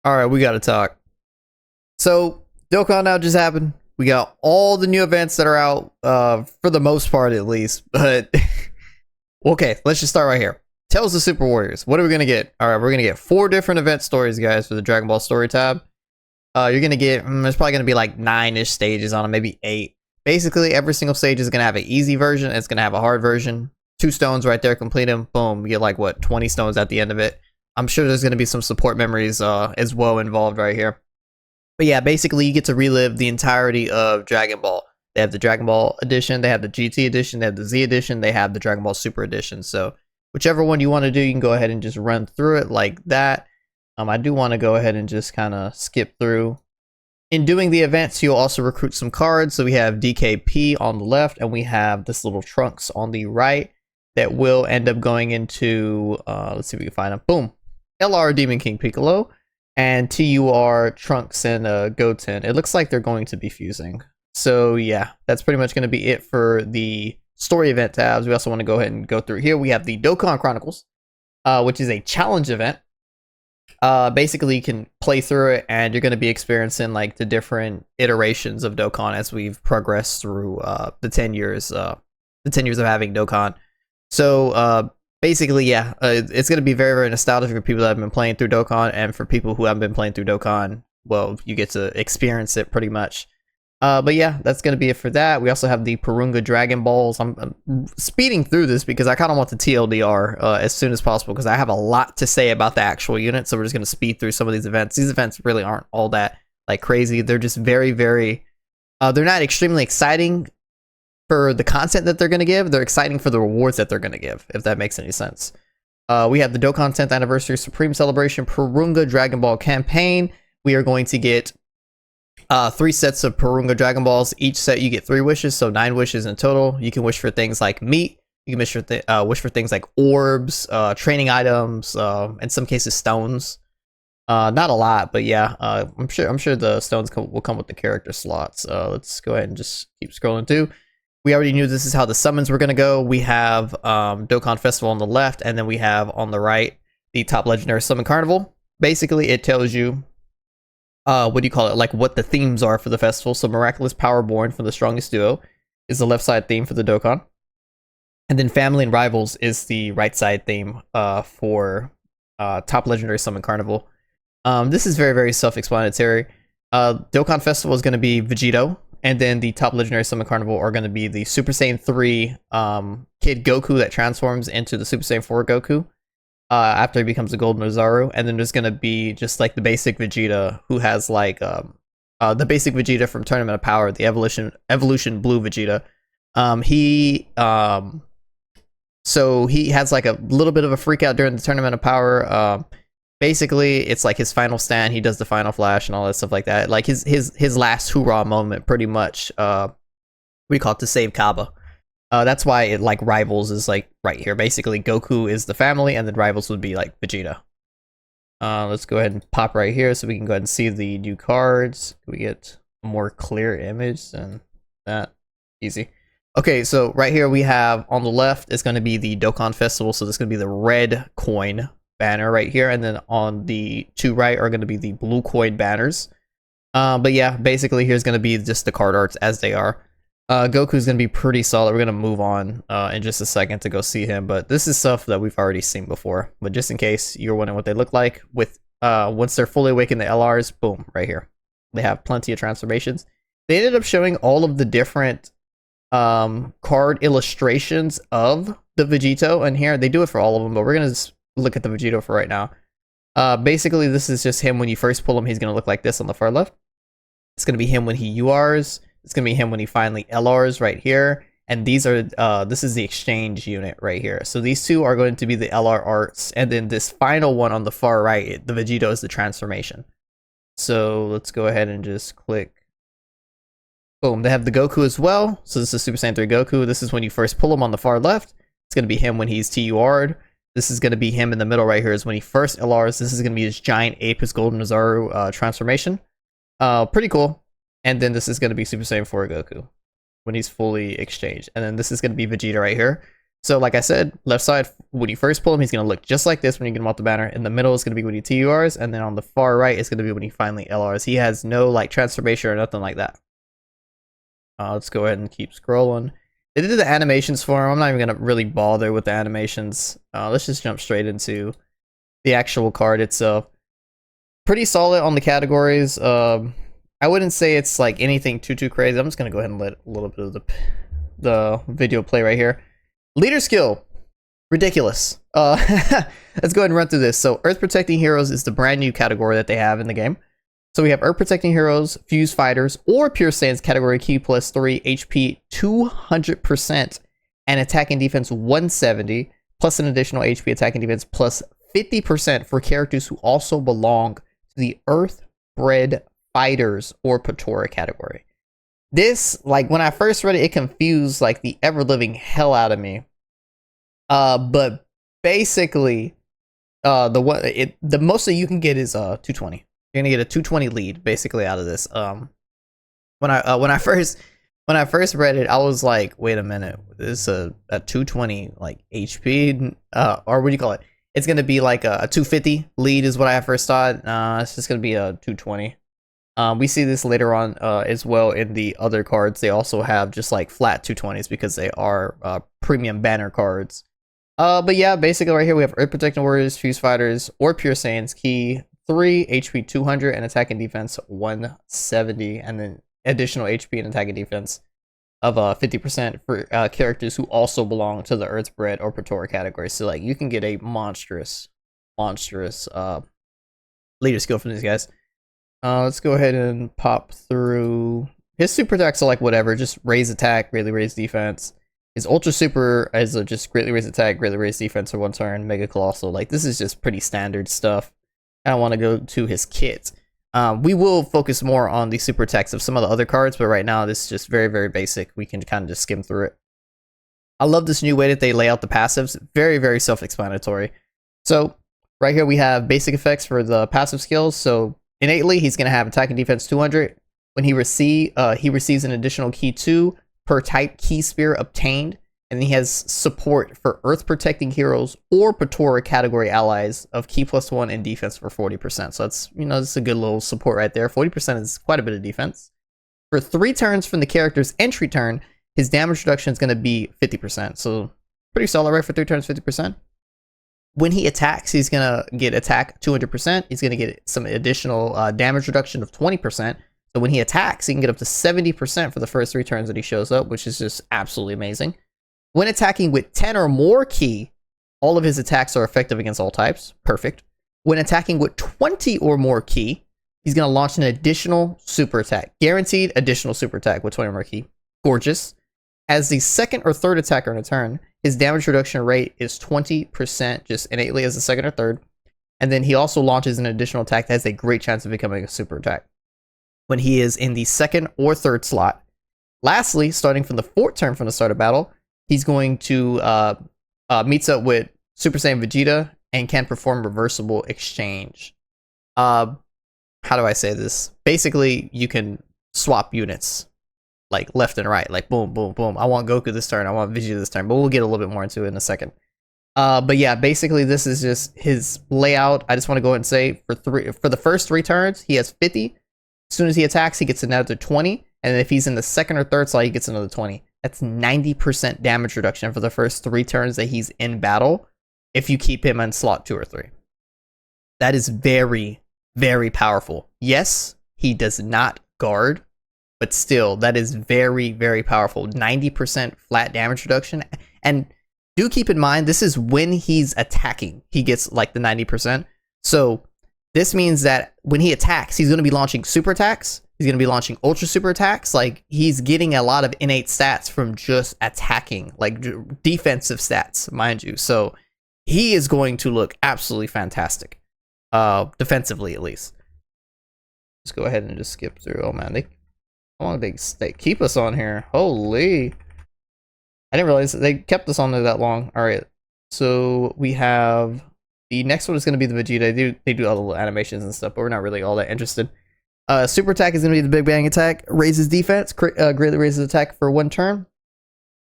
All right, we got to talk. So, Dokkan now just happened. We got all the new events that are out, for the most part at least. But, okay, let's just start right here. Tales of Super Warriors. What are we going to get? All right, we're going to get 4 different event stories, guys, for the Dragon Ball Story tab. You're going to get, there's probably going to be like 9-ish stages on it, maybe 8. Basically, every single stage is going to have an easy version. It's going to have a hard version. 2 stones right there, complete them. Boom, you get like, what, 20 stones at the end of it. I'm sure there's going to be some support memories as well involved right here. But yeah, basically you get to relive the entirety of Dragon Ball. They have the Dragon Ball edition, they have the GT edition, they have the Z edition, they have the Dragon Ball Super edition. So whichever one you want to do, you can go ahead and just run through it like that. I do want to go ahead and just kind of skip through. In doing the events, you'll also recruit some cards. So we have DKP on the left, and we have this little Trunks on the right that will end up going into, let's see if we can find them. Boom. LR Demon King Piccolo and TUR Trunks and Goten. It looks like they're going to be fusing. So yeah, that's pretty much going to be it for the story event tabs. We also want to go ahead and go through here. We have the Dokkan Chronicles, which is a challenge event. Basically you can play through it and you're going to be experiencing like the different iterations of Dokkan as we've progressed through the 10 years of having Dokkan. So basically, yeah, it's going to be very, very nostalgic for people that have been playing through Dokkan, and for people who haven't been playing through Dokkan, well, you get to experience it pretty much. But yeah, that's going to be it for that. We also have the Purunga Dragon Balls. I'm speeding through this because I kind of want the TLDR as soon as possible, because I have a lot to say about the actual unit, so we're just going to speed through some of these events. These events really aren't all that like crazy. They're just very, very... they're not extremely exciting for the content that they're going to give. They're exciting for the rewards that they're going to give, if that makes any sense. We have the Dokkan 10th Anniversary Supreme Celebration Purunga Dragon Ball Campaign. We are going to get 3 sets of Purunga Dragon Balls. Each set you get 3 wishes, so 9 wishes in total. You can wish for things like meat. You can wish for things like orbs, training items, in some cases stones. Not a lot, but yeah, I'm sure the stones will come with the character slots. Let's go ahead and just keep scrolling through. We already knew this is how the summons were going to go. We have Dokkan Festival on the left, and then we have on the right the Top Legendary Summon Carnival. Basically, it tells you, what do you call it, like what the themes are for the festival. So Miraculous Power Born for the Strongest Duo is the left side theme for the Dokkan. And then Family and Rivals is the right side theme for Top Legendary Summon Carnival. This is very, very self-explanatory. Dokkan Festival is going to be VEGITO. And then the Top Legendary Summon Carnival are going to be the Super Saiyan 3 Kid Goku that transforms into the Super Saiyan 4 Goku after he becomes a Golden Ozaru. And then there's going to be just like the basic Vegeta, who has like the basic Vegeta from Tournament of Power, the Evolution Blue Vegeta. So he has like a little bit of a freak out during the Tournament of Power. Basically, it's like his final stand. He does the final flash and all that stuff like that. Like his last hoorah moment, pretty much. We call it to save Kaba. That's why it like Rivals is like right here. Basically, Goku is the family, and then Rivals would be like Vegeta. Let's go ahead and pop right here so we can go ahead and see the new cards. We get a more clear image than that. Easy. Okay, so right here we have on the left is going to be the Dokkan Festival. So this is going to be the red coin banner right here, and then on the 2 right are going to be the blue coin banners. But yeah, basically here's going to be just the card arts as they are. Goku's going to be pretty solid. We're going to move on in just a second to go see him, but this is stuff that we've already seen before. But just in case you're wondering what they look like, with once they're fully awakened, the LRs, boom, right here. They have plenty of transformations. They ended up showing all of the different card illustrations of the VEGITO in here. They do it for all of them, but we're going to look at the VEGITO for right now. Basically, this is just him when you first pull him. He's going to look like this on the far left. It's going to be him when he URs. It's going to be him when he finally LRs right here. And these are, this is the exchange unit right here. So these 2 are going to be the LR arts. And then this final one on the far right, the VEGITO, is the transformation. So let's go ahead and just click. Boom, they have the Goku as well. So this is Super Saiyan 3 Goku. This is when you first pull him on the far left. It's going to be him when he's TUR'd. This is going to be him in the middle right here is when he first LRs. This is going to be his giant ape, his Golden Ozaru transformation. Pretty cool. And then this is going to be Super Saiyan 4 Goku when he's fully exchanged. And then this is going to be Vegeta right here. So like I said, left side, when you first pull him, he's going to look just like this when you get him off the banner. In the middle is going to be when he TURs, and then on the far right is going to be when he finally LRs. He has no like transformation or nothing like that. Let's go ahead and keep scrolling. They did the animations for him. I'm not even going to really bother with the animations. Let's just jump straight into the actual card itself. Pretty solid on the categories. I wouldn't say it's like anything too crazy. I'm just going to go ahead and let a little bit of the video play right here. Leader skill, ridiculous. Let's go ahead and run through this. So Earth Protecting Heroes is the brand new category that they have in the game. So we have Earth Protecting Heroes, Fuse Fighters, or Pure Saiyans category Q plus 3, HP 200%, and attack and defense 170, plus an additional HP attack and defense plus 50% for characters who also belong to the Earth-bred Fighters or Patora category. This, like, when I first read it, it confused, like, the ever-living hell out of me. But basically, the most that you can get is 220. You're gonna get a 220 lead basically out of this. When I first read it, I was like, wait a minute, this is a 220 like HP, or what do you call it? It's gonna be like a 250 lead is what I first thought. It's just gonna be a 220. We see this later on as well in the other cards. They also have just like flat 220s because they are premium banner cards. But yeah, basically right here we have Earth Protecting Warriors, Fuse Fighters, or Pure Saiyans key 3, HP 200, and attack and defense 170, and then additional HP and attack and defense of 50% for characters who also belong to the Earthbred or Patora category. So like you can get a monstrous leader skill from these guys. Let's go ahead and pop through his super attacks. Are like whatever, just raise attack, greatly raise defense. His ultra super is just greatly raise attack, greatly raise defense for 1 turn. Mega colossal, like this is just pretty standard stuff. I don't want to go to his kit. We will focus more on the super attacks of some of the other cards, but right now this is just very basic. We can kind of just skim through it. I love this new way that they lay out the passives. Very self-explanatory. So right here we have basic effects for the passive skills. So innately he's going to have attack and defense 200. When he receives an additional key 2 per type key spear obtained. And he has support for Earth Protecting Heroes or Patora category allies of key plus 1 and defense for 40%. So that's, you know, that's a good little support right there. 40% is quite a bit of defense. For 3 turns from the character's entry turn, his damage reduction is going to be 50%. So pretty solid, right? For 3 turns, 50%. When he attacks, he's going to get attack 200%. He's going to get some additional damage reduction of 20%. So when he attacks, he can get up to 70% for the first 3 turns that he shows up, which is just absolutely amazing. When attacking with 10 or more key, all of his attacks are effective against all types. Perfect. When attacking with 20 or more key, he's going to launch an additional super attack. Guaranteed additional super attack with 20 or more key. Gorgeous. As the second or third attacker in a turn, his damage reduction rate is 20%, just innately as the second or third. And then he also launches an additional attack that has a great chance of becoming a super attack when he is in the second or third slot. Lastly, starting from the 4th turn from the start of battle, he's going to meets up with Super Saiyan Vegeta and can perform reversible exchange. How do I say this? Basically, you can swap units like left and right, like boom. I want Goku this turn, I want Vegeta this turn, but we'll get a little bit more into it in a second. But yeah, basically this is just his layout. I just want to go ahead and say for the first 3 turns, he has 50. As soon as he attacks, he gets another 20, and if he's in the second or third slot, he gets another 20. That's 90% damage reduction for the first 3 turns that he's in battle if you keep him in slot 2 or 3. That is very powerful. Yes, he does not guard, but still, that is very powerful. 90% flat damage reduction. And do keep in mind, this is when he's attacking. He gets like the 90%. So this means that when he attacks, he's going to be launching super attacks. He's going to be launching ultra super attacks. Like, he's getting a lot of innate stats from just attacking, like defensive stats, mind you. So he is going to look absolutely fantastic, defensively at least. Let's go ahead and just skip through. Oh man, how long did they keep us on here? Holy! I didn't realize that they kept us on there that long. All right, so we have the next one is going to be the Vegeta. They do all the little animations and stuff, but we're not really all that interested. Super attack is going to be the Big Bang attack. Raises defense, greatly raises attack for 1 turn.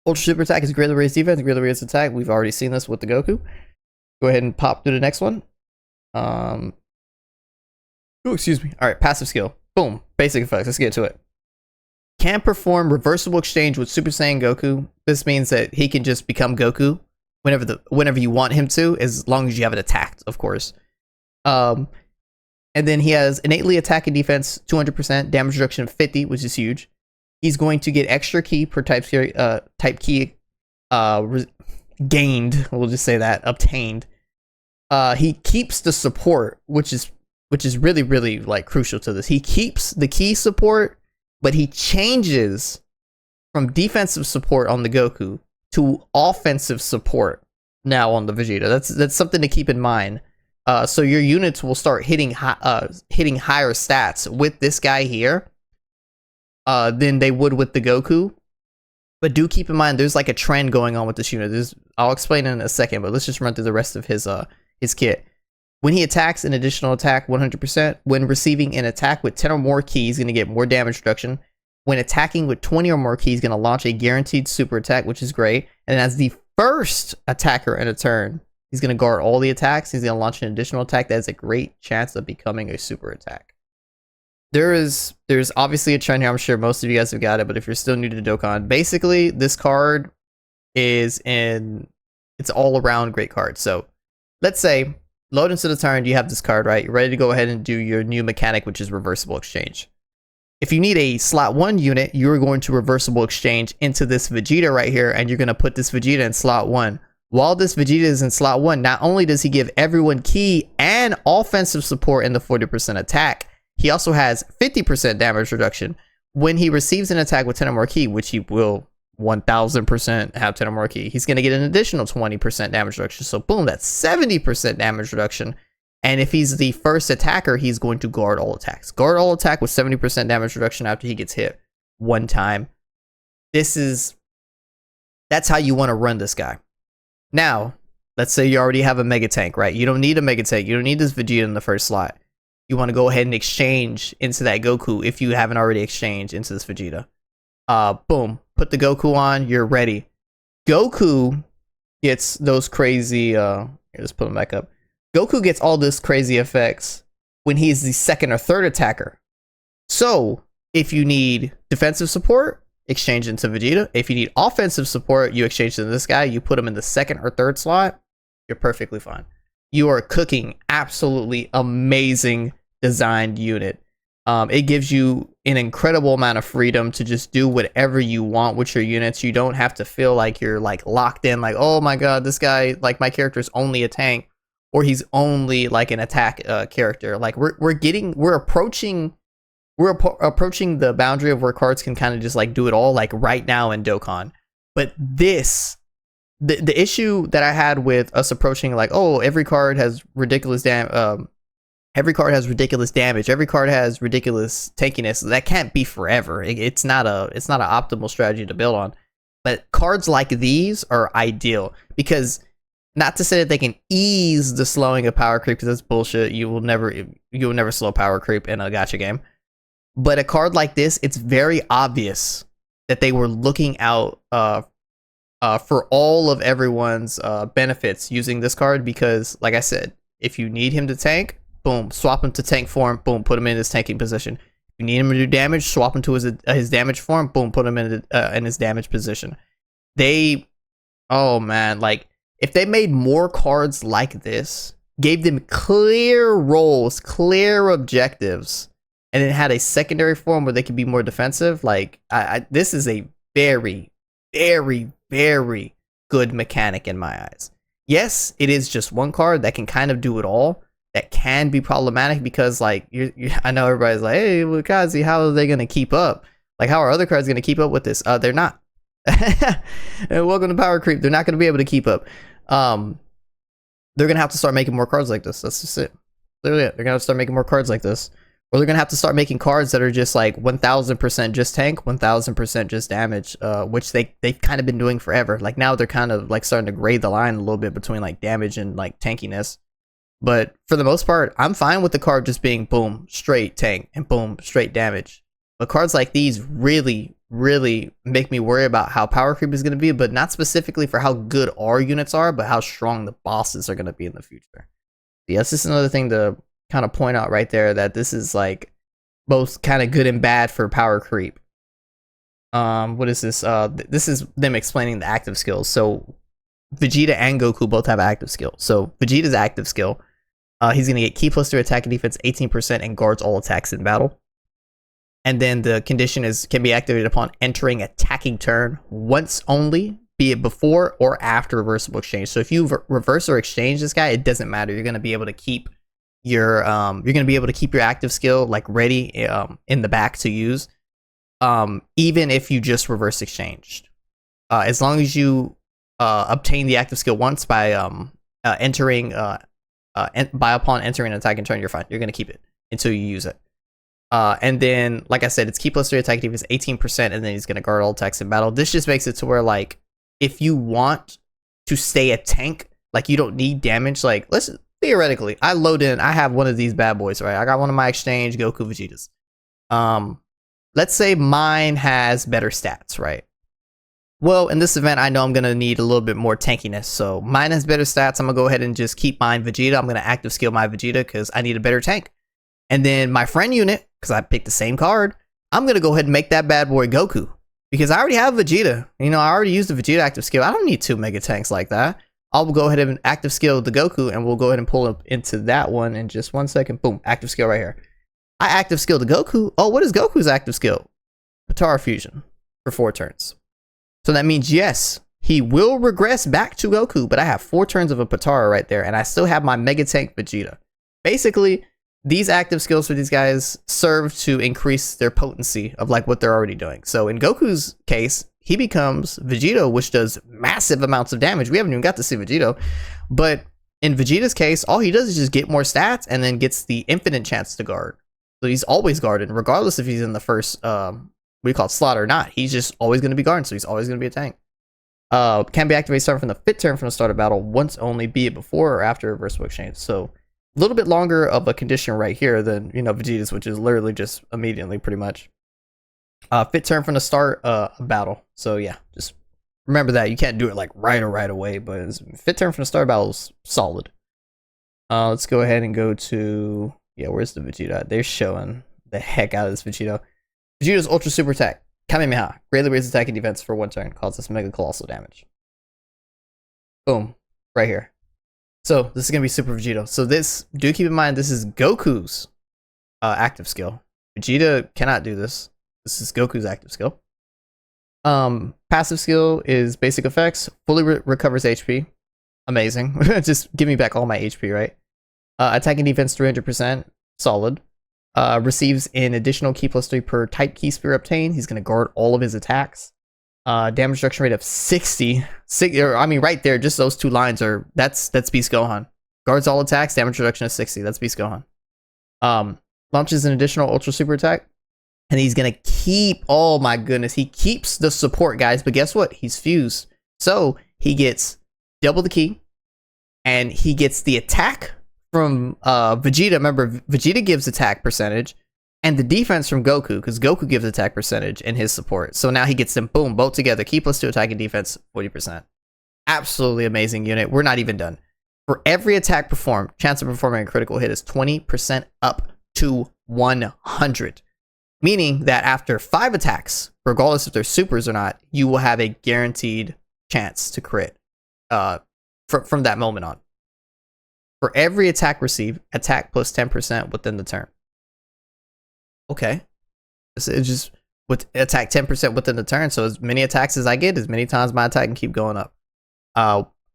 Ultra super attack is greatly raised defense, greatly raised attack. We've already seen this with the Goku. Go ahead and pop through the next one. Oh, excuse me. All right, passive skill. Boom. Basic effects. Let's get to it. Can perform reversible exchange with Super Saiyan Goku. This means that he can just become Goku whenever you want him to, as long as you have it attacked, of course. And then he has innately attack and defense 200%, damage reduction of 50, which is huge. He's going to get extra ki per type key gained. We'll just say that, obtained. He keeps the support, which is really, really like crucial to this. He keeps the key support, but he changes from defensive support on the Goku to offensive support now on the Vegeta. That's something to keep in mind. So your units will start hitting higher stats with this guy here than they would with the Goku. But do keep in mind, there's like a trend going on with this unit. I'll explain in a second, but let's just run through the rest of his kit. When he attacks, an additional attack 100%. When receiving an attack with 10 or more keys, he's going to get more damage reduction. When attacking with 20 or more keys, he's going to launch a guaranteed super attack, which is great. And as the first attacker in a turn, he's going to guard all the attacks. He's going to launch an additional attack that has a great chance of becoming a super attack. There's obviously a trend here. I'm sure most of you guys have got it, but if you're still new to Dokkan, basically this card it's all around great card. So let's say load into the turn, you have this card, right? You're ready to go ahead and do your new mechanic, which is reversible exchange. If you need a slot 1 unit, you're going to reversible exchange into this Vegeta right here, and you're going to put this Vegeta in slot 1. While this Vegeta is in slot 1, not only does he give everyone ki and offensive support in the 40% attack, he also has 50% damage reduction. When he receives an attack with 10 or more ki, which he will 1000% have 10 or more ki, he's going to get an additional 20% damage reduction. So boom, that's 70% damage reduction. And if he's the first attacker, he's going to guard all attacks. Guard all attack with 70% damage reduction after he gets hit one time. That's how you want to run this guy. Now, let's say you already have a Mega Tank, right? You don't need a Mega Tank. You don't need this Vegeta in the first slot. You want to go ahead and exchange into that Goku if you haven't already exchanged into this Vegeta. Boom. Put the Goku on. You're ready. Goku gets those crazy... let's put him back up. Goku gets all this crazy effects when he's the second or third attacker. So, if you need defensive support, exchange into Vegeta. If you need offensive support, you exchange into this guy. You put him in the second or third slot. You're perfectly fine. You are cooking absolutely amazing designed unit. It gives you an incredible amount of freedom to just do whatever you want with your units. You don't have to feel like you're like locked in, like, oh my god, this guy, like my character is only a tank, or he's only like an attack character. Like we're approaching the boundary of where cards can kind of just like do it all, like right now in Dokkan. But the issue that I had with us approaching like, oh, every card has ridiculous damage, every card has ridiculous tankiness. That can't be forever. It's not an optimal strategy to build on. But cards like these are ideal, because not to say that they can ease the slowing of power creep, because that's bullshit. You will never slow power creep in a gacha game. But a card like this, it's very obvious that they were looking out for all of everyone's benefits using this card, because, like I said, if you need him to tank, boom, swap him to tank form, boom, put him in his tanking position. If you need him to do damage, swap him to his damage form, boom, put him in his damage position. Oh man, like if they made more cards like this, gave them clear roles, clear objectives, and then had a secondary form where they could be more defensive, like this is a very, very, very good mechanic in my eyes. Yes, it is just one card that can kind of do it all. That can be problematic because, like, I know everybody's like, hey, Wakazi, how are they going to keep up? Like, how are other cards going to keep up with this? They're not. Welcome to Power Creep. They're not going to be able to keep up. They're going to have to start making more cards like this. That's just it. Literally it. They're going to have to start making more cards like this. Or they're going to have to start making cards that are just like 1000% just tank, 1000% just damage, which they've kind of been doing forever. Like now they're kind of like starting to grade the line a little bit between like damage and like tankiness. But for the most part, I'm fine with the card just being boom, straight tank, and boom, straight damage. But cards like these really, really make me worry about how power creep is going to be, but not specifically for how good our units are, but how strong the bosses are going to be in the future. Yes, this is another thing to kind of point out right there, that this is like both kind of good and bad for power creep. What is this? This is them explaining the active skills. So Vegeta and Goku both have active skill. So Vegeta's active skill, he's gonna get key plus 3 attack and defense 18% and guards all attacks in battle. And then the condition can be activated upon entering attacking turn once only, be it before or after reversible exchange. So if you reverse or exchange this guy, it doesn't matter. You're gonna be able to keep your active skill like ready in the back to use, even if you just reverse exchanged. As long as you obtain the active skill once by upon entering an attacking turn, you're fine. You're gonna keep it until you use it. And then, like I said, it's key plus 3 attack defense 18%, and then he's gonna guard all attacks in battle. This just makes it to where, like, if you want to stay a tank, like, you don't need damage. Like, theoretically, I have one of these bad boys, right? I got one of my exchange Goku Vegetas. Let's say mine has better stats, right? Well, in this event, I know I'm gonna need a little bit more tankiness, so mine has better stats. I'm gonna go ahead and just keep mine Vegeta. I'm gonna active skill my Vegeta because I need a better tank. And then my friend unit, because I picked the same card, I'm going to go ahead and make that bad boy Goku. Because I already have Vegeta. You know, I already used the Vegeta active skill. I don't need 2 mega tanks like that. I'll go ahead and active skill the Goku, and we'll go ahead and pull up into that one in just 1 second. Boom, active skill right here. I active skill the Goku. Oh, what is Goku's active skill? Patara Fusion for 4 turns. So that means, yes, he will regress back to Goku, but I have 4 turns of a Patara right there, and I still have my mega tank Vegeta. Basically, these active skills for these guys serve to increase their potency of like what they're already doing. So in Goku's case, he becomes VEGITO, which does massive amounts of damage. We haven't even got to see VEGITO, but in Vegeta's case, all he does is just get more stats and then gets the infinite chance to guard. So he's always guarded, regardless if he's in the first slot or not. He's just always going to be guarded, so he's always going to be a tank. Can be activated starting from the 5th turn from the start of battle, once only, be it before or after reversible exchange. So a little bit longer of a condition right here than, you know, Vegeta's, which is literally just immediately, pretty much. 5th turn from the start of battle. So yeah, just remember that. You can't do it like right away, but 5th turn from the start of battle is solid. Let's go ahead and go to, yeah, where's the Vegeta? They're showing the heck out of this Vegeta. Vegeta's Ultra Super Attack, Kamehameha, greatly raises attack and defense for 1 turn, causes mega colossal damage. Boom, right here. So this is gonna be Super Vegeta. So do keep in mind, this is Goku's active skill. Vegeta cannot do this. This is Goku's active skill. Passive skill is basic effects, fully recovers HP. Amazing. Just give me back all my HP, right? Attack and defense 300%, solid. Receives an additional key plus 3 per type key sphere obtained. He's gonna guard all of his attacks. Damage reduction rate of 60. I mean, right there, just those 2 lines that's Beast Gohan. Guards all attacks, damage reduction of 60. That's Beast Gohan. Launches an additional Ultra Super Attack, and he's gonna keep. Oh my goodness, he keeps the support, guys. But guess what? He's fused, so he gets double the key, and he gets the attack from Vegeta. Remember, Vegeta gives attack percentage. And the defense from Goku, because Goku gives attack percentage in his support. So now he gets them, boom, both together. Key plus 2 attack and defense, 40%. Absolutely amazing unit. We're not even done. For every attack performed, chance of performing a critical hit is 20% up to 100. Meaning that after 5 attacks, regardless if they're supers or not, you will have a guaranteed chance to crit from that moment on. For every attack received, attack plus 10% within the turn. Okay, it's just with attack 10% within the turn. So as many attacks as I get, as many times my attack can keep going up.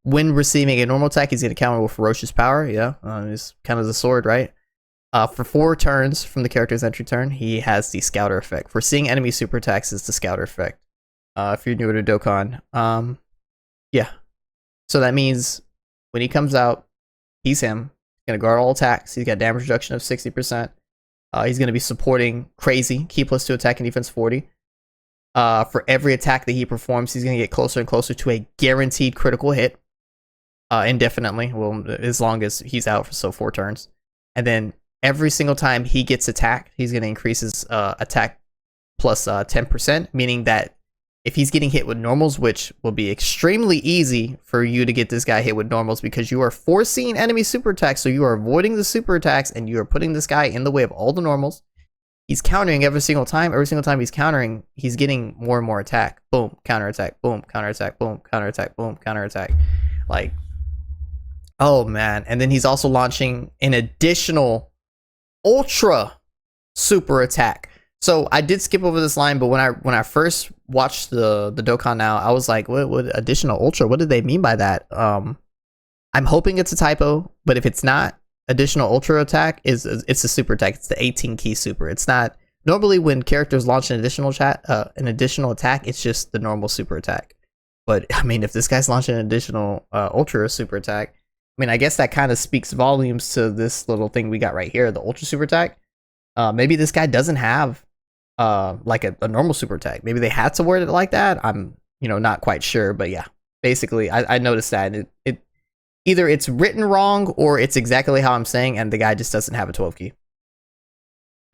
When receiving a normal attack, he's going to counter with ferocious power. Yeah, it's kind of the sword, right? For 4 turns from the character's entry turn, he has the Scouter effect. For seeing enemy super attacks, is the Scouter effect. If you're newer to Dokkan, yeah. So that means when he comes out, he's him. He's going to guard all attacks. He's got damage reduction of 60%. He's going to be supporting Crazy, key plus 2 attack and defense 40. For every attack that he performs, he's going to get closer and closer to a guaranteed critical hit. Indefinitely, well, as long as he's out for 4 turns. And then every single time he gets attacked, he's going to increase his attack plus 10%, meaning that if he's getting hit with normals, which will be extremely easy for you to get this guy hit with normals because you are forcing enemy super attacks, so you are avoiding the super attacks and you are putting this guy in the way of all the normals. He's countering every single time. Every single time he's countering, he's getting more and more attack. Boom, counter attack. Boom, counter attack. Boom, counter attack. Boom, counter attack. Like, oh man. And then he's also launching an additional ultra super attack. So I did skip over this line, but when I first watched the Dokkan now, I was like, what additional ultra? What did they mean by that? I'm hoping it's a typo, but if it's not, additional ultra attack it's a super attack. It's the 18 key super. It's not normally when characters launch an additional attack, it's just the normal super attack. But I mean, if this guy's launching an additional ultra super attack, I mean, I guess that kind of speaks volumes to this little thing we got right here, the ultra super attack. Maybe this guy doesn't have like a normal super attack. Maybe they had to word it like that. I'm not quite sure, but yeah, basically I noticed that it either it's written wrong or it's exactly how I'm saying, and the guy just doesn't have a 12 key.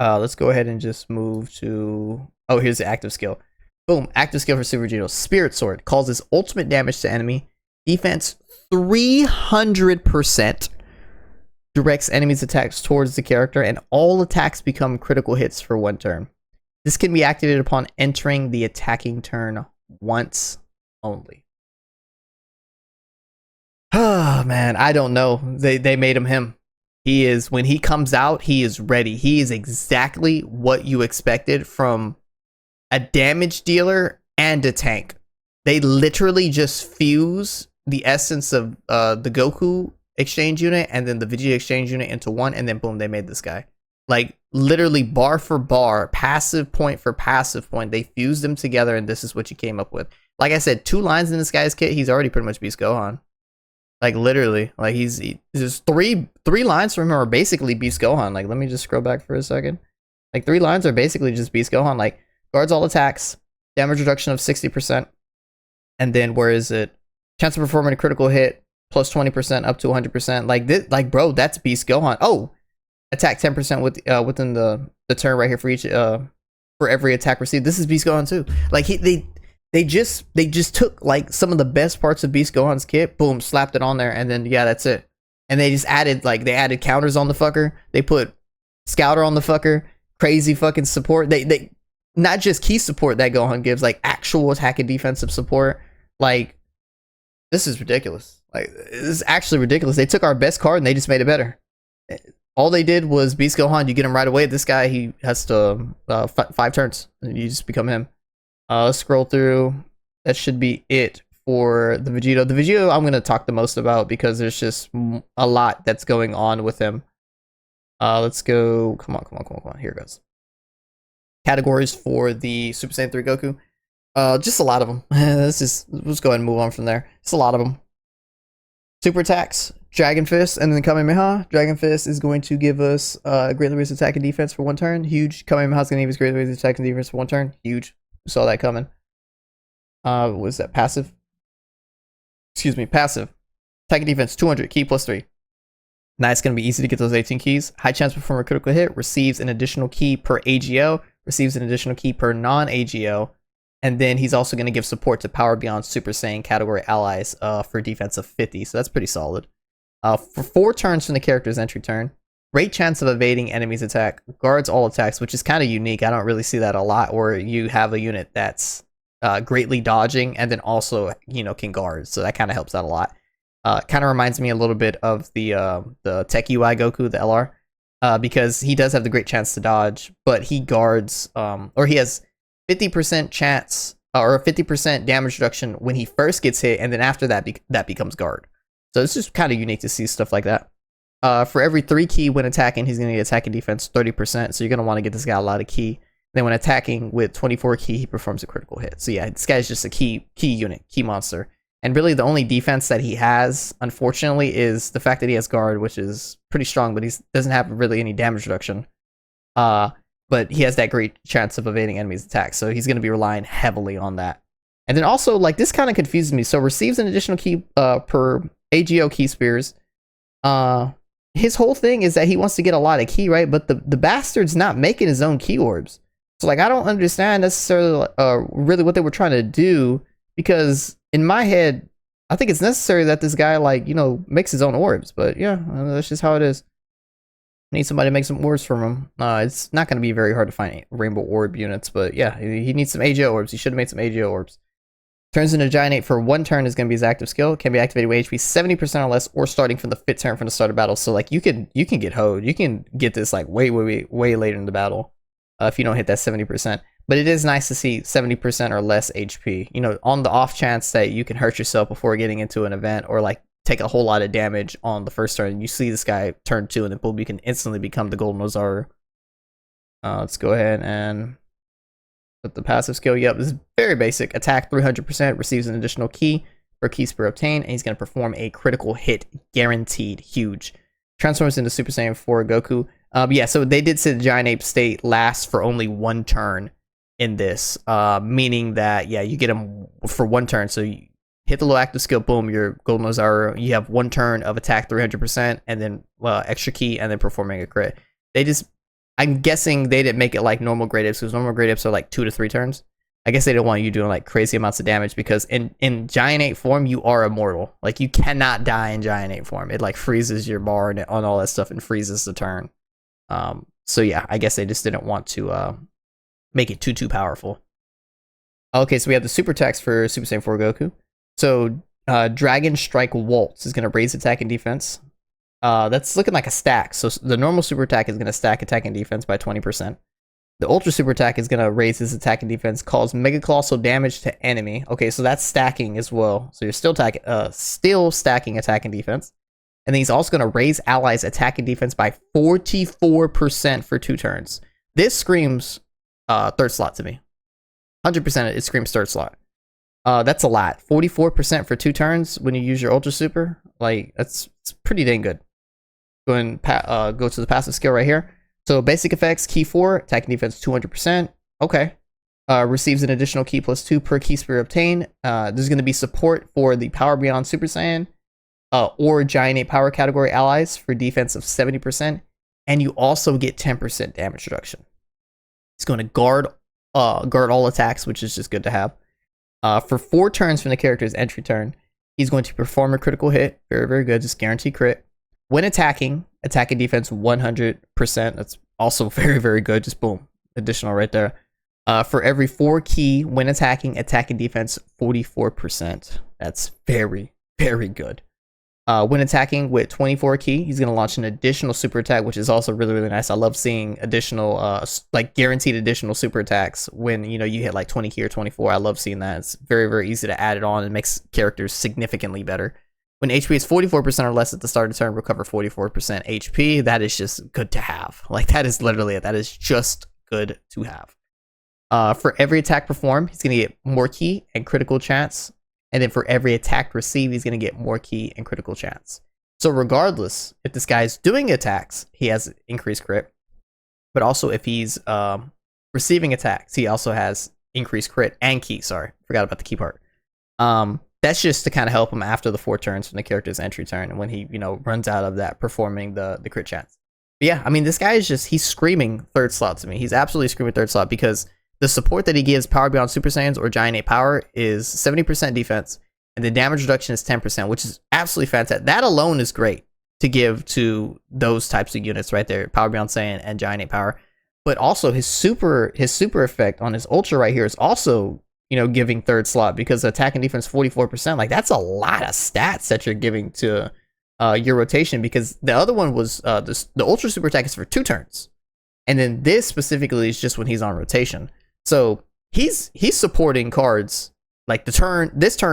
Let's go ahead and just move to, oh, here's the active skill. Boom, active skill for Super Vegito. Spirit Sword causes ultimate damage to enemy. Defense 300%. Directs enemies' attacks towards the character, and all attacks become critical hits for 1 turn. This can be activated upon entering the attacking turn once only. Oh man, I don't know. They made him. He is, when he comes out, he is ready. He is exactly what you expected from a damage dealer and a tank. They literally just fuse the essence of the Goku exchange unit and then the Vegeta exchange unit into one, and then boom, they made this guy. Like literally bar for bar, passive point for passive point, they fused them together, and this is what you came up with. Like I said, 2 lines in this guy's kit, he's already pretty much Beast Gohan. Like literally, like he's just three lines from him are basically Beast Gohan. Like, let me just scroll back for a second. Like 3 lines are basically just Beast Gohan. Like guards all attacks, damage reduction of 60%, and then where is it? Chance of performing a critical hit plus 20% up to 100%. Like this, like bro, that's Beast Gohan. Oh, attack 10% with within the turn right here for each for every attack received. This is Beast Gohan too. Like they just took like some of the best parts of Beast Gohan's kit, boom, slapped it on there, and then yeah, that's it. And they just added, like, they added counters on the fucker. They put Scouter on the fucker, crazy fucking support. They not just key support that Gohan gives, like actual attack and defensive support. Like, this is ridiculous. Like, this is actually ridiculous. They took our best card and they just made it better. All they did was Beast Gohan, you get him right away. This guy, he has to 5 turns and you just become him. Let's scroll through. That should be it for the Vegito. The Vegito I'm going to talk the most about because there's just a lot that's going on with him. Let's go. Come on. Here it goes. Categories for the Super Saiyan 3 Goku. Just a lot of them. Let's go ahead and move on from there. It's a lot of them. Super attacks, Dragon Fist, and then Kamehameha. Dragon Fist is going to give us greatly raised attack and defense for 1 turn. Huge. Kamehameha is going to give us greatly raised attack and defense for 1 turn. Huge. We saw that coming. Was that passive? Excuse me, passive. Attack and defense 200, key plus 3. Now it's going to be easy to get those 18 keys. High chance to perform a critical hit. Receives an additional key per AGO. Receives an additional key per non-AGO. And then he's also going to give support to Power Beyond Super Saiyan category allies for defense of 50. So that's pretty solid. For 4 turns from the character's entry turn. Great chance of evading enemies' attack. Guards all attacks, which is kind of unique. I don't really see that a lot, where you have a unit that's greatly dodging and then also, can guard. So that kind of helps out a lot. Kind of reminds me a little bit of the Tech UI Goku, the LR, because he does have the great chance to dodge, but he guards, or he has 50% chance or 50% damage reduction when he first gets hit, and then after that, that becomes guard. So it's just kind of unique to see stuff like that. For every 3 key when attacking, he's going to get attack and defense 30%. So you're going to want to get this guy a lot of key. Then when attacking with 24 key, he performs a critical hit. So yeah, this guy's just a key unit, key monster. And really the only defense that he has, unfortunately, is the fact that he has guard, which is pretty strong, but he doesn't have really any damage reduction. But he has that great chance of evading enemies' attacks. So he's going to be relying heavily on that. And then also, like, this kind of confuses me. So receives an additional key per AGO key spears. His whole thing is that he wants to get a lot of key, right? But the bastard's not making his own key orbs. So like I don't understand necessarily really what they were trying to do, because in my head I think it's necessary that this guy like, you know, makes his own orbs, but yeah, that's just how it is. Need somebody to make some orbs from him. It's not going to be very hard to find rainbow orb units, but yeah, he needs some AGO orbs. He should have made some AGO orbs. Turns into Giant 8 for 1 turn is going to be his active skill. Can be activated with HP 70% or less, or starting from the 5th turn from the start of battle. So like you can get hoed. You can get this like way later in the battle if you don't hit that 70%. But it is nice to see 70% or less HP. You know, on the off chance that you can hurt yourself before getting into an event, or like take a whole lot of damage on the first turn. You see this guy turn 2, and then boom, you can instantly become the Golden Ozaru. Let's go ahead and put the passive skill. Yep, this is very basic. Attack 300%, receives an additional key for key spear obtained, and he's going to perform a critical hit, guaranteed. Huge. Transforms into Super Saiyan 4 Goku. Yeah, so they did say the Giant Ape state lasts for only 1 turn in this, meaning that, yeah, you get him for 1 turn. So you hit the low active skill, boom, your Golden Ozaru. You have 1 turn of attack 300%, and then extra key, and then performing a crit. They just, I'm guessing they didn't make it like normal grade ups, because normal grade ups are like 2 to 3 turns. I guess they don't want you doing like crazy amounts of damage, because in Giant 8 form, you are immortal. Like you cannot die in Giant 8 form. It like freezes your bar and on all that stuff and freezes the turn. So yeah, I guess they just didn't want to make it too powerful. Okay, so we have the super attacks for Super Saiyan 4 Goku. So Dragon Strike Waltz is going to raise attack and defense. That's looking like a stack. So the normal super attack is going to stack attack and defense by 20%. The ultra super attack is going to raise his attack and defense, cause mega colossal damage to enemy. Okay, so that's stacking as well. So you're still stacking attack and defense. And then he's also going to raise allies attack and defense by 44% for 2 turns. This screams 3rd slot to me. 100% it screams 3rd slot. That's a lot. 44% for 2 turns when you use your ultra super. Like it's pretty dang good. Go and go to the passive skill right here. So basic effects, key 4, attack and defense 200%. Okay. Receives an additional key plus 2 per key spear obtained. There's going to be support for the Power Beyond Super Saiyan or Giant 8 power category allies for defense of 70%. And you also get 10% damage reduction. It's going to guard all attacks, which is just good to have. For 4 turns from the character's entry turn, he's going to perform a critical hit. Very good. Just guaranteed crit. When attacking, attack and defense 100%. That's also very good. Just boom. Additional right there. For every 4 key, when attacking, attack and defense 44%. That's very good. When attacking with 24 key, he's going to launch an additional super attack, which is also really nice. I love seeing additional, like guaranteed additional super attacks when, you know, you hit like 20 key or 24. I love seeing that. It's very easy to add it on and makes characters significantly better. When HP is 44% or less at the start of the turn, recover 44% HP. That is just good to have. Like that is literally it. That is just good to have. For every attack performed, he's going to get more key and critical chance. And then for every attack received, he's going to get more key and critical chance. So regardless, if this guy's doing attacks, he has increased crit. But also if he's receiving attacks, he also has increased crit and key. Sorry, forgot about the key part. That's just to kind of help him after the 4 turns from the character's entry turn, and when he, you know, runs out of that performing the crit chance. But yeah, I mean, this guy is he's screaming 3rd slot to me. He's absolutely screaming 3rd slot, because the support that he gives Power Beyond Super Saiyans or Giant 8 power is 70% defense, and the damage reduction is 10%, which is absolutely fantastic. That alone is great to give to those types of units right there, Power Beyond Saiyan and Giant 8 power. But also his super effect on his ultra right here is also, you know, giving 3rd slot, because attack and defense 44%. Like that's a lot of stats that you're giving to your rotation, because the other one was the ultra super attack is for 2 turns, and then this specifically is just when he's on rotation. So he's supporting cards like this turn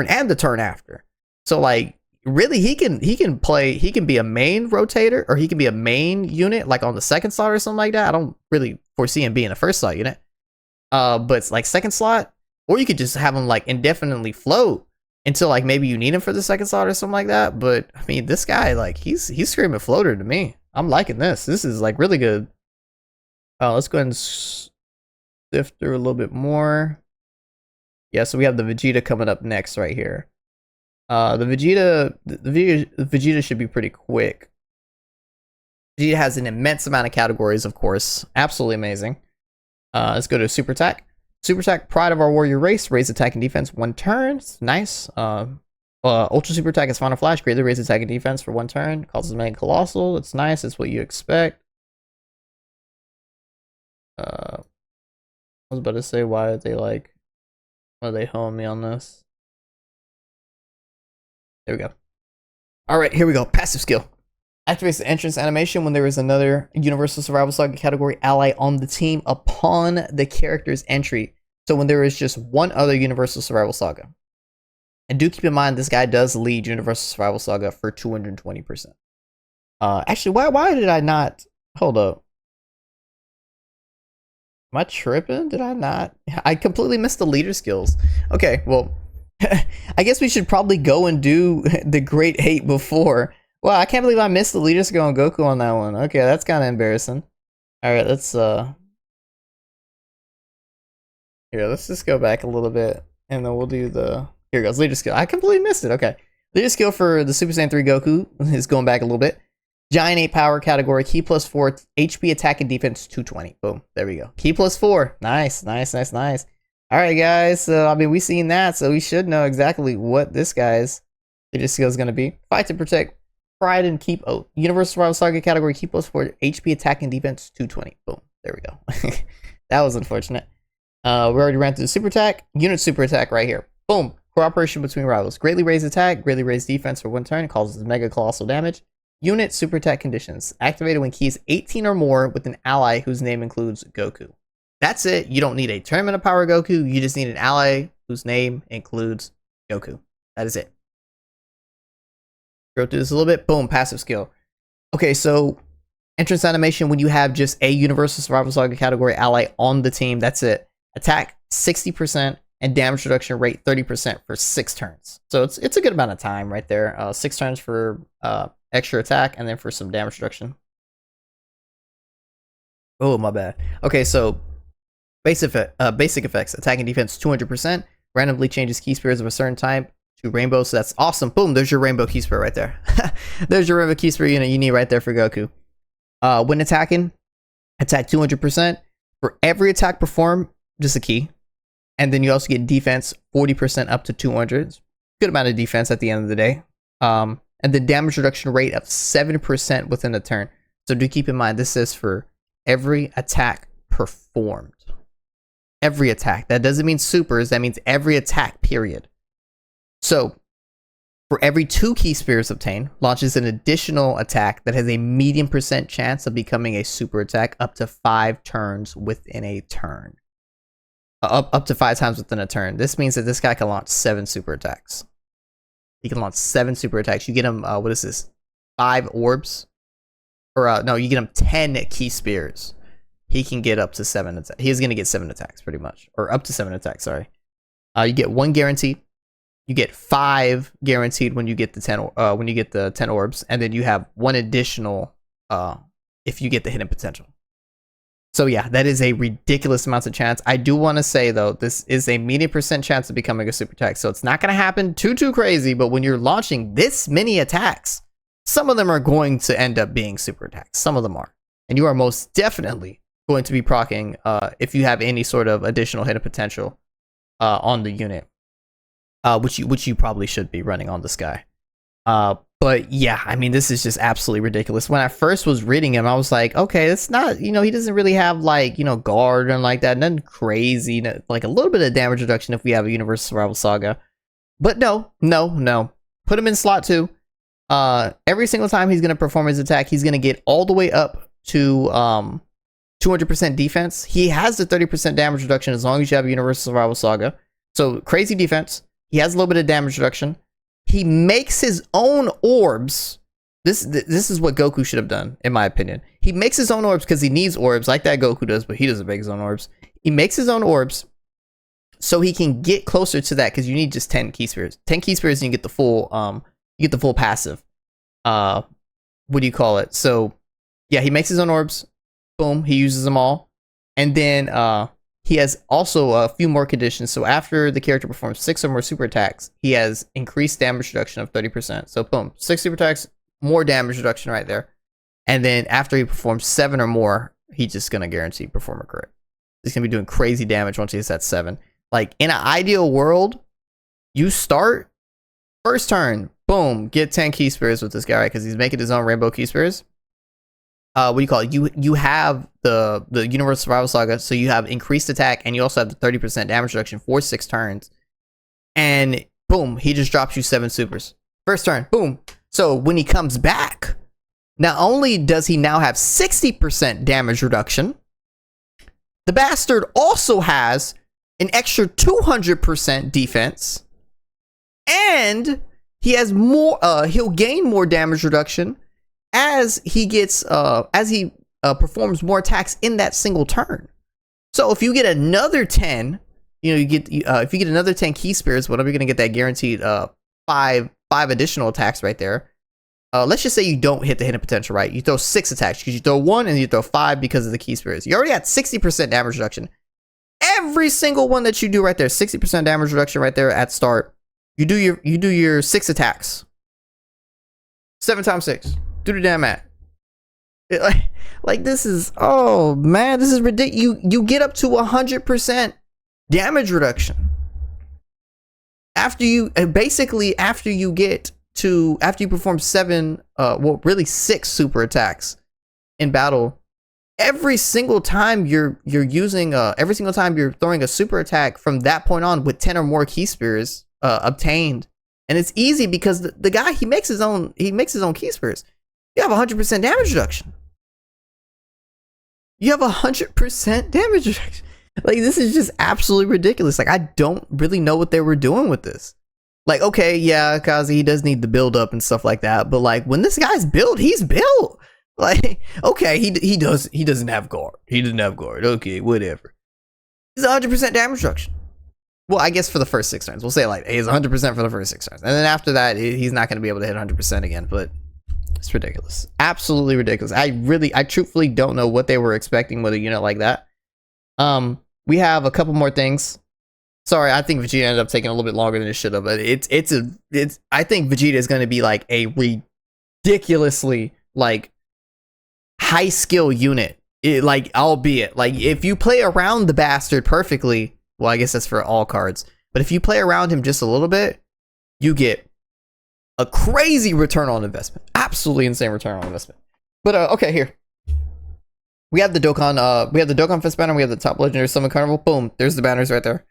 and the turn after. So like really he can be a main rotator, or he can be a main unit like on the 2nd slot or something like that. I don't really foresee him being a 1st slot unit. But it's like 2nd slot, or you could just have him like indefinitely float until like maybe you need him for the 2nd slot or something like that. But I mean, this guy, like he's screaming floater to me. I'm liking this. This is like really good. Let's go ahead and sift through a little bit more. Yeah, so we have the Vegeta coming up next right here. The Vegeta should be pretty quick. Vegeta has an immense amount of categories, of course. Absolutely amazing. Let's go to super attack. Super attack, pride of our warrior race, raise attack and defense 1 turn. It's nice. Ultra super attack is final flash, greatly raise attack and defense for 1 turn. Causes mega colossal. It's nice. It's what you expect. I was about to say, why are they honing me on this? There we go. All right, here we go. Passive skill. Activates the entrance animation when there is another Universal Survival Saga category ally on the team upon the character's entry. So when there is just one other Universal Survival Saga. And do keep in mind, this guy does lead Universal Survival Saga for 220%. Actually, why did I not? Hold up. Am I tripping? Did I not? I completely missed the leader skills. Okay, well, I guess we should probably go and do the Great Hate before. Wow, I can't believe I missed the leader skill on Goku on that one. Okay, that's kind of embarrassing. Alright, let's just go back a little bit, and then we'll do the... Here goes, leader skill. I completely missed it, okay. Leader skill for the Super Saiyan 3 Goku is going back a little bit. Giant 8 power category, key plus 4, HP attack and defense 220. Boom, there we go. Key plus 4. Nice, nice, nice, nice. Alright guys, so I mean, we've seen that, so we should know exactly what this guy's leader skill is going to be. Fight to protect, pride and keep. Oh, Universal Survival Saga category, key plus 4, HP attack and defense 220. Boom, there we go. That was unfortunate. We already ran through the super attack. Unit super attack right here. Boom. Cooperation between rivals. Greatly raise attack, greatly raise defense for 1 turn. Causes mega colossal damage. Unit super attack conditions. Activated when keys 18 or more with an ally whose name includes Goku. That's it. You don't need a tournament of power Goku. You just need an ally whose name includes Goku. That is it. Go through this a little bit. Boom. Passive skill. Okay, so entrance animation when you have just a Universal Survival Saga category ally on the team. That's it. Attack 60% and damage reduction rate 30% for 6 turns. So it's a good amount of time right there. 6 turns for extra attack and then for some damage reduction. Oh, my bad. Okay, so basic effects. Attack and defense 200%. Randomly changes key spirits of a certain type to rainbow. So that's awesome. Boom, there's your rainbow key spirit right there. There's your rainbow key spirit unit you need right there for Goku. When attacking, attack 200%. For every attack performed, just a key. And then you also get defense 40% up to 200. Good amount of defense at the end of the day. And the damage reduction rate of 7% within a turn. So do keep in mind, this is for every attack performed. Every attack. That doesn't mean supers. That means every attack, period. So for every 2 key spirits obtained, launches an additional attack that has a medium % chance of becoming a super attack up to 5 turns within a turn. Up to 5 times within a turn. This means that this guy can launch 7 super attacks. He can launch 7 super attacks. You get him, what is this? 5 orbs? Or, no, you get him 10 key spears. He can get up to 7 attacks. He's going to get 7 attacks, pretty much. Or up to 7 attacks, sorry. You get 1 guaranteed. You get 5 guaranteed when you get the 10 orbs. And then you have 1 additional if you get the hidden potential. So yeah, that is a ridiculous amount of chance. I do want to say though, this is a medium % chance of becoming a super attack. So it's not going to happen too crazy, but when you're launching this many attacks, some of them are going to end up being super attacks. Some of them are. And you are most definitely going to be proccing if you have any sort of additional hidden potential on the unit. Which you probably should be running on this guy. But yeah, I mean, this is just absolutely ridiculous. When I first was reading him, I was like, okay, it's not, he doesn't really have like, guard and like that. Nothing crazy, like a little bit of damage reduction if we have a Universal Survival Saga. But no. Put him in slot 2. Every single time he's going to perform his attack, he's going to get all the way up to 200% defense. He has the 30% damage reduction as long as you have a Universal Survival Saga. So crazy defense. He has a little bit of damage reduction. He makes his own orbs. This is what Goku should have done, in my opinion. He makes his own orbs because he needs orbs, like that Goku does, but he doesn't make his own orbs. He makes his own orbs so he can get closer to that because you need just 10 key spirits. 10 key spirits and you get the full passive. What do you call it? So yeah, he makes his own orbs. Boom, he uses them all. And then he has also a few more conditions. So after the character performs 6 or more super attacks, he has increased damage reduction of 30%. So boom, 6 super attacks, more damage reduction right there. And then after he performs 7 or more, he's just going to guarantee performer crit. He's gonna be doing crazy damage once he's at 7. Like in an ideal world, you start first turn, boom, get 10 key spears with this guy, right? Because he's making his own rainbow key spears. What do you call it? You have the Universal Survival Saga, so you have increased attack, and you also have the 30% damage reduction for 6 turns. And boom, he just drops you 7 supers. First turn, boom. So when he comes back, not only does he now have 60% damage reduction, the bastard also has an extra 200% defense, and he has more. He'll gain more damage reduction as he gets performs more attacks in that single turn. So if you get another 10, if you get another 10 key spears, whatever, you're gonna get that guaranteed 5 additional attacks right there. Let's just say you don't hit the hidden potential, right? You throw 6 attacks because you throw 1 and you throw 5 because of the key spears. You already got 60% damage reduction. Every single one that you do right there, 60% damage reduction right there at start. You do your 6 attacks. 7 times 6. Do the damn math. Like this is, oh man, this is ridiculous. You get up to 100% damage reduction after you perform 7, well, really 6 super attacks in battle. Every single time you're throwing a super attack from that point on with 10 or more key spears obtained, and it's easy because the guy he makes his own key spears. You have 100% damage reduction. You have 100% damage reduction. Like, this is just absolutely ridiculous. Like, I don't really know what they were doing with this. Like, okay, yeah, Kazi, he does need the build up and stuff like that, but like when this guy's built, he's built. Like, okay, he doesn't have guard. He doesn't have guard. Okay, whatever. He's 100% damage reduction. Well, I guess for the first 6 turns. We'll say like he's 100% for the first 6 turns. And then after that, he's not going to be able to hit 100% again, but it's ridiculous. Absolutely ridiculous. I truthfully don't know what they were expecting with a unit like that. We have a couple more things. Sorry, I think Vegeta ended up taking a little bit longer than it should have, but I think Vegeta is going to be like a ridiculously like high skill unit. Albeit like if you play around the bastard perfectly, well, I guess that's for all cards, but if you play around him just a little bit, you get a crazy return on investment. Absolutely insane return on investment. But okay, here we have the Dokkan Fest banner. We have the top legendary summon carnival. Boom, there's the banners right there.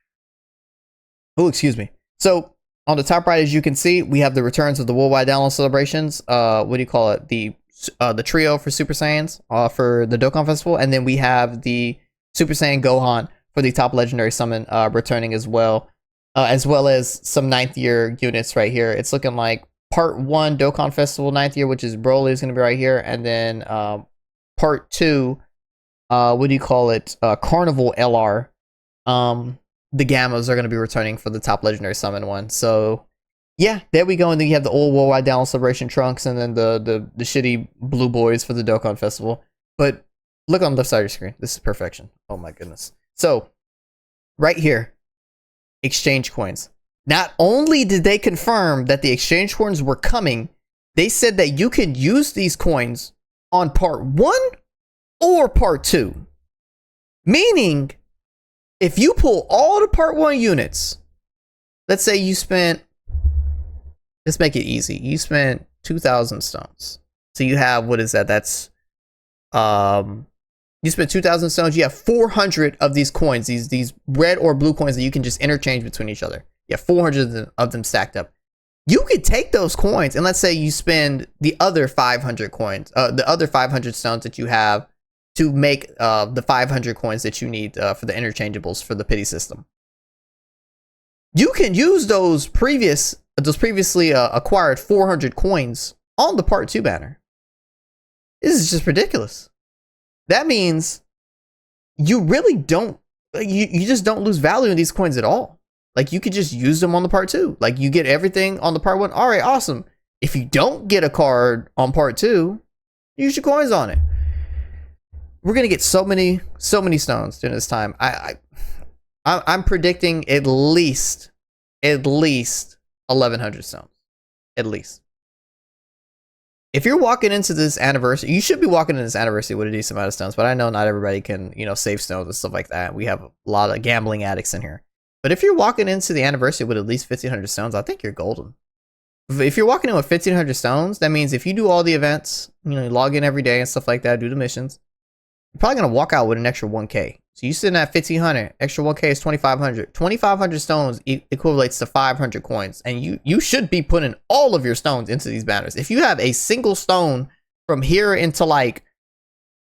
Oh, excuse me. So on the top right, as you can see, we have the returns of the worldwide download celebrations. What do you call it? The trio for Super Saiyans for the Dokkan Festival, and then we have the Super Saiyan Gohan for the top legendary summon returning as well as some 9th year units right here. It's looking like Part 1 Dokkan Festival 9th year, which is Broly, is going to be right here, and then Part 2, what do you call it? Carnival LR. The Gammas are going to be returning for the top legendary summon one. So yeah, there we go. And then you have the old worldwide download celebration trunks, and then the shitty blue boys for the Dokkan Festival. But look on the left side of your screen. This is perfection. Oh my goodness. So right here, exchange coins. Not only did they confirm that the exchange coins were coming, they said that you could use these coins on part 1 or part 2. Meaning, if you pull all the part 1 units, let's say you spent, let's make it easy. You spent 2,000 stones. So you have, what is that? That's, you spent 2,000 stones. You have 400 of these coins, these red or blue coins that you can just interchange between each other. You have 400 of them stacked up. You could take those coins and let's say you spend the other 500 coins, the other 500 stones that you have to make the 500 coins that you need for the interchangeables for the pity system. You can use those previously acquired 400 coins on the part 2 banner. This is just ridiculous. That means you really don't, you just don't lose value in these coins at all. Like, you could just use them on the part 2. Like, you get everything on the part 1. All right, awesome. If you don't get a card on part 2, use your coins on it. We're gonna get so many stones during this time. I'm predicting at least 1,100 stones, at least. if you're walking into this anniversary, you should be walking into this anniversary with a decent amount of stones, but I know not everybody can, you know, save stones and stuff like that. We have a lot of gambling addicts in here. But if you're walking into the anniversary with at least 1,500 stones, I think you're golden. If you're walking in with 1,500 stones, that means if you do all the events, you know, you log in every day and stuff like that, do the missions, you're probably going to walk out with an extra 1K. So you sitting at 1,500, extra 1K is 2,500. 2,500 stones equates to 500 coins. And you should be putting all of your stones into these banners. If you have a single stone from here into like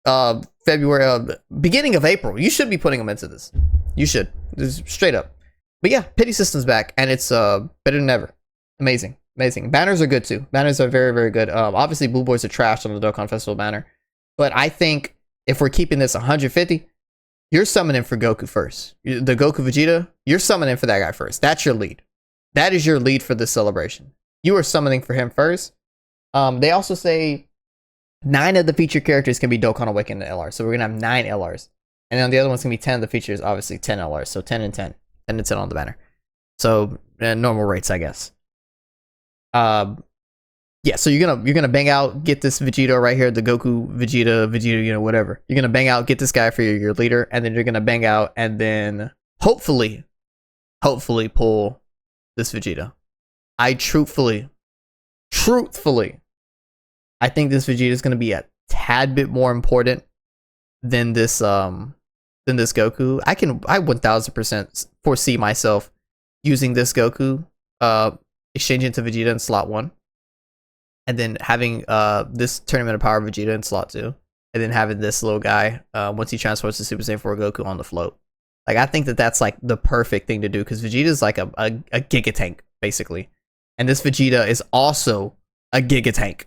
February, beginning of April, you should be putting them into this. You should. This is straight up. But yeah, pity system's back, and it's better than ever. Amazing. Amazing. Banners are good too. Banners are very, very good. Obviously, Blue Boys are trashed on the Dokkan Festival banner. But I think if we're keeping this 150, you're summoning for Goku first. The Goku Vegeta, you're summoning for that guy first. That's your lead. That is your lead for this celebration. You are summoning for him first. They also say 9 of the featured characters can be Dokkan Awakened LR. So we're going to have 9 LRs. And then the other one's going to be 10 of the features, obviously 10 LRs. So 10 and 10. 10 and 10 on the banner. So normal rates, I guess. Yeah, so you're gonna bang out, get this Vegito right here, the Goku Vegeta, you know, whatever. You're gonna bang out, get this guy for your leader, and then you're gonna bang out and then hopefully pull this Vegeta. I truthfully, I think this Vegeta is gonna be a tad bit more important than this Goku. I 1000% foresee myself using this Goku, exchanging to Vegeta in slot 1. And then having this Tournament of Power Vegeta in slot 2. And then having this little guy, once he transforms to Super Saiyan 4 Goku, on the float. Like, I think that that's like the perfect thing to do, because Vegeta is like a Giga Tank, basically. And this Vegeta is also a Giga Tank.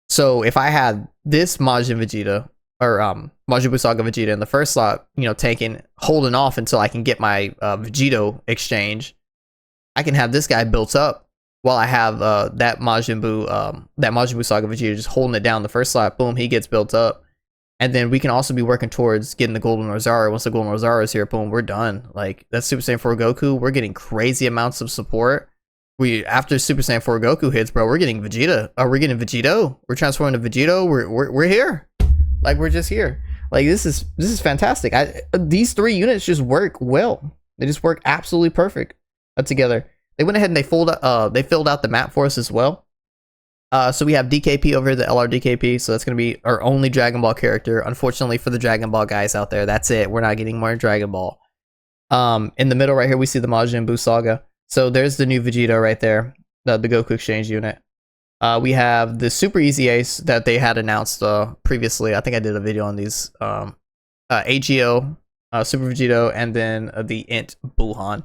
So if I had this Majin Vegeta, or Majin Buu Saga Vegeta in the first slot, you know, holding off until I can get my Vegito exchange, I can have this guy built up while I have that Majin Buu Saga Vegeta just holding it down the first slot. Boom, he gets built up. And then we can also be working towards getting the Golden Rosario. Once the Golden Rosario is here, boom, we're done. Like, that's Super Saiyan 4 Goku. We're getting crazy amounts of support. After Super Saiyan 4 Goku hits, bro, we're getting Vegeta. We're getting Vegito. We're transforming to Vegito. We're here. Like, we're just here. Like, this is fantastic. These 3 units just work well. They just work absolutely perfect together. They went ahead and they filled out the map for us as well. So we have DKP over here, the LR DKP. So that's going to be our only Dragon Ball character. Unfortunately for the Dragon Ball guys out there, that's it. We're not getting more Dragon Ball. In the middle right here, we see the Majin Buu Saga. So there's the new Vegeta right there, the Goku Exchange unit. We have the Super Easy Ace that they had announced previously. I think I did a video on these. AGO, Super Vegito, and then the Int Buhan.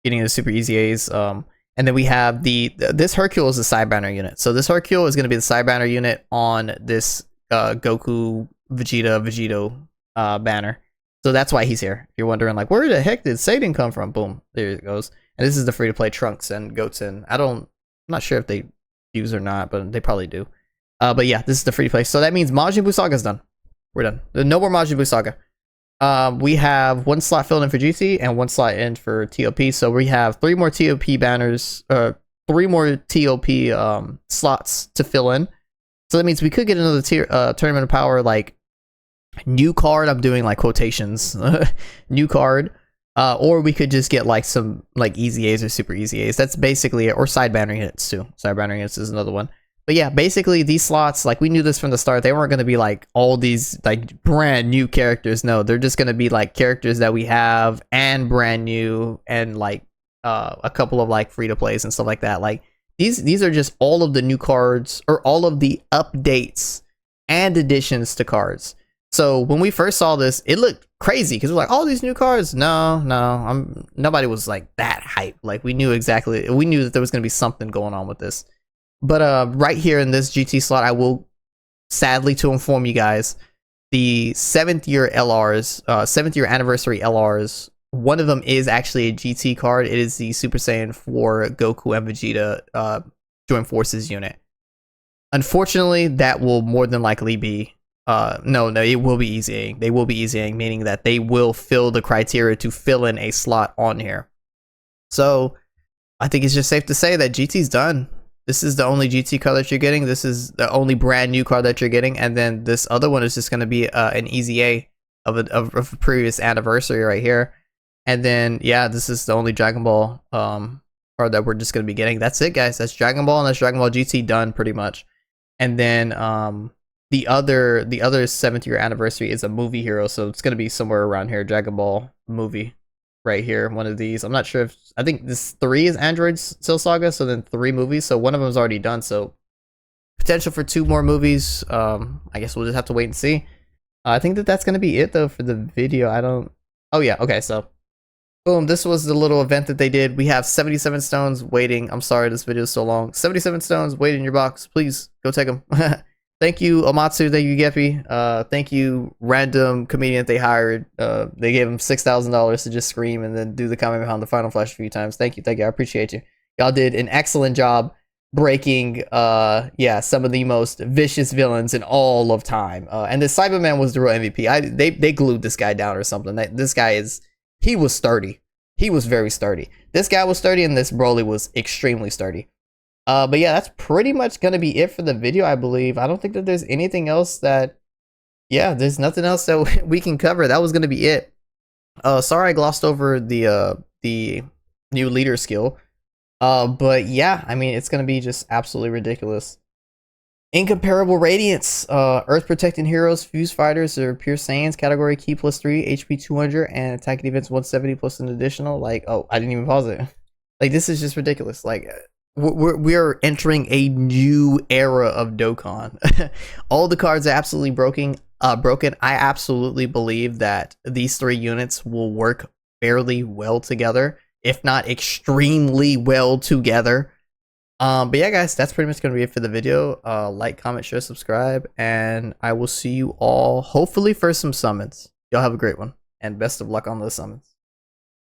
Getting the Super Easy A's, and then we have this Hercule is a side banner unit. So this Hercule is going to be the side banner unit on this Goku Vegito banner. So that's why he's here. If you're wondering, like, where the heck did Satan come from? Boom, there it goes. And this is the free to play Trunks and Goten. I'm not sure if they use or not, but they probably do. But yeah, this is the free to play. So that means Majin Buu Saga's done. We're done. No more Majin Buu Saga. We have 1 slot filled in for GT and 1 slot in for TOP. So we have 3 more TOP banners, 3 more TOP slots to fill in. So that means we could get another Tournament of Power, like, new card. I'm doing like quotations, new card. Or we could just get like some like easy A's or super easy A's. That's basically it. Or side banner units too. Side banner units is another one. But yeah, basically these slots, like, we knew this from the start. They weren't going to be like all these like brand new characters. No, they're just going to be like characters that we have and brand new, and like a couple of like free to plays and stuff like that. Like these are just all of the new cards, or all of the updates and additions to cards. So when we first saw this, it looked crazy because we're like, all these new cards. Nobody was like that hype. Like, we knew that there was going to be something going on with this. But right here in this GT slot, I will sadly to inform you guys, the 7th year LRs, 7th year anniversary LRs, one of them is actually a GT card. It is the Super Saiyan 4 Goku and Vegeta Joint Forces unit. Unfortunately, that will more than likely be no, it will be easying. They will be easying, meaning that they will fill the criteria to fill in a slot on here. So I think it's just safe to say that GT's done. This is the only GT card that you're getting. This is the only brand new card that you're getting, and then this other one is just going to be an easy A of a previous anniversary right here. And then yeah, this is the only Dragon Ball card that we're just going to be getting. That's it, guys. That's Dragon Ball and that's Dragon Ball GT done pretty much. And then the other 7th year anniversary is a movie hero, so it's going to be somewhere around here. Dragon Ball movie right here, one of these. I'm not sure if, I think this 3 is Android Cell Saga, so then 3 movies, so one of them is already done, so potential for 2 more movies. I guess we'll just have to wait and see. I think that's gonna be it though for the video. Oh yeah, okay, so boom, this was the little event that they did. We have 77 stones waiting. I'm sorry this video is so long. 77 stones waiting in your box. Please go take them. Thank you, Omatsu. Thank you, Geppy. Thank you, random comedian they hired. They gave him $6,000 to just scream and then do the comment behind the Final Flash a few times. Thank you. I appreciate you. Y'all did an excellent job breaking, yeah, some of the most vicious villains in all of time. And the Cyberman was the real MVP. They glued this guy down or something. This guy he was sturdy. He was very sturdy. This guy was sturdy, and this Broly was extremely sturdy. But yeah, that's pretty much gonna be it for the video, I believe. I don't think that there's anything else that, yeah, there's nothing else that we can cover. That was gonna be it. Sorry I glossed over the new leader skill. But yeah, I mean, it's gonna be just absolutely ridiculous. Incomparable radiance, earth protecting heroes, fuse fighters, or pure Saiyans, category key +3, HP 200, and attack defense 170 plus an additional. Like, oh, I didn't even pause it. Like, this is just ridiculous. Like, we're entering a new era of Dokkan. All the cards are absolutely broken. I absolutely believe that these 3 units will work fairly well together, if not extremely well together. But yeah, guys, that's pretty much gonna be it for the video. Like, comment, share, subscribe, and I will see you all hopefully for some summons. Y'all have a great one, and best of luck on those summons.